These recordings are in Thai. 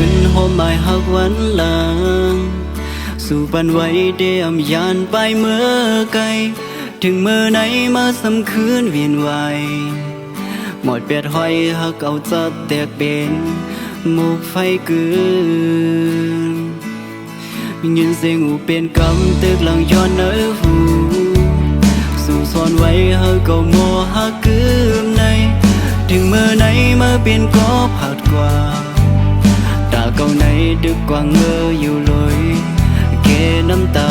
ขึ้นหอมหมายหักวันหลังสู่ปันไว้เดียมยานไปเมื่อไกลถึงเมื่อไหนมาสำคืนเวียนไหวหมดเปียดห้อยหักเอาจัดแตกเป็นหมูกไฟกืนยินเสียงอูเป็นกำตึกหลังย้อนเนื้อหูสู่ซ่อนไว้หักเอาโมหักกืมในถึงเมื่อไหนมาเป็นก็ผัดกว่าตาเก่าในดึกกว่าเงออยู่เลยเกน้ำตา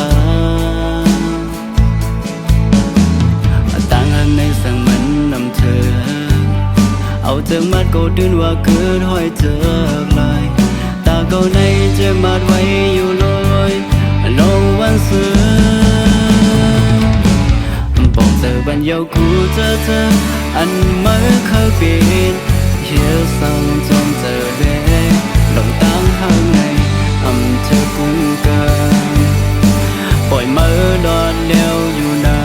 ต่างหันในสั่งมันนำเธอเอาเจอมัดก็ดืนว่าเกิดห้อยเจอลายตาเก่าในเจอมัดไว้อยู่เลยลงวันเสือบอกเธอบันเยากูเจออันเมื่อเคยเป็นเหี่ยวสั่งจนเจอเด็กหลงตั้งข้างในเธอกุ้งกันปล่อยมือดอดเลี้ยวอยู่นะ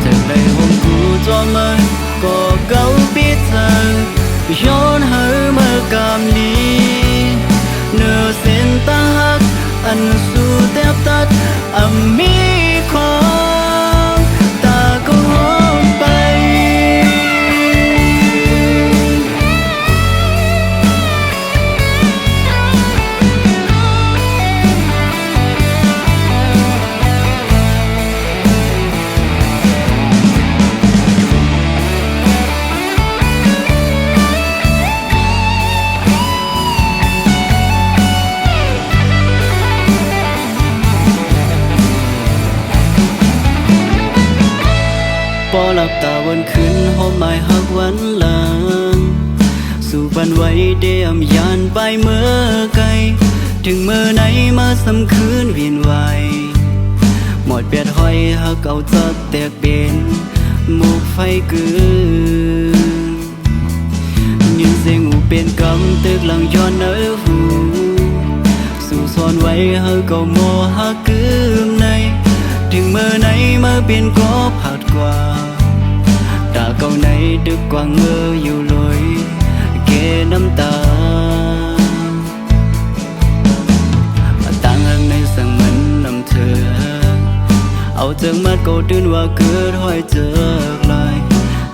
เธอได้ห่มกูจอมันก็เก่าปิดทางย้อนหาเมื่อกำลีเนื้อเส้นตาหักอันสู้แทบตัดมีของตาก็หอมไปพอหลับตาวันคืนหอมหมายหักวันหลังสู่ปันไว้เดียมยานไปเมื่อไกลถึงเมื่อไหนมาสำคืนเวียนไหวหมดเปียดห้อยหักเอาจัดแตกเป็นหมูกไฟกืนยินเสียงอูเป็นกำตึกหลังย้อนเนื้อหูสู่ซ่อนไว้หักเอาโมหักกืมในถึงเมื่อไหนมาเป็นก็ผัดกว่าตาเก่าในดึกกว่าเงออยู่เลยเกน้ำตาต่างหักในสั่งมันนำเธอเอาเจิงมัดก็ดืนว่าเกิดห้อยเจอลาย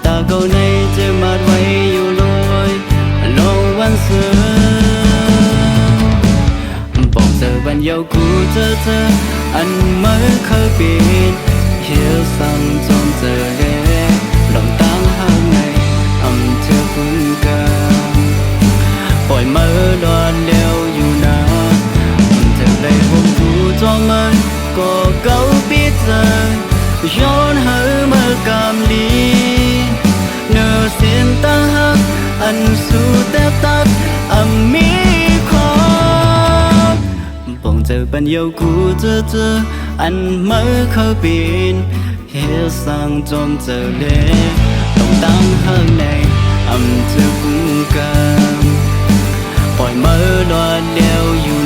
ตาเก่าในเจอมัดไว้อยู่เลยลงวันเสือบอกเธอบันเยากูเจออันเมื่อเคยเป็นเหี่ยวสั่งจนเจอเด็กหลงตั้งข้างในเธอคุ้นกันปล่อยมือดอนเลี้ยวอยู่นะเธอได้ห่มกูจอมันก็เก่าปิดใจย้อนหาเมื่อกำลีเนื้อเส้นตาหักอันสู้แทบตัดมีของบอกเจอปันเยากูเจออันเมื่อเคยเป็นเหี่ยวสั่งจนเจอเล็กต้องตั้งข้างในเธอกุ้งกันปล่อยมือดอดเดียวอยู่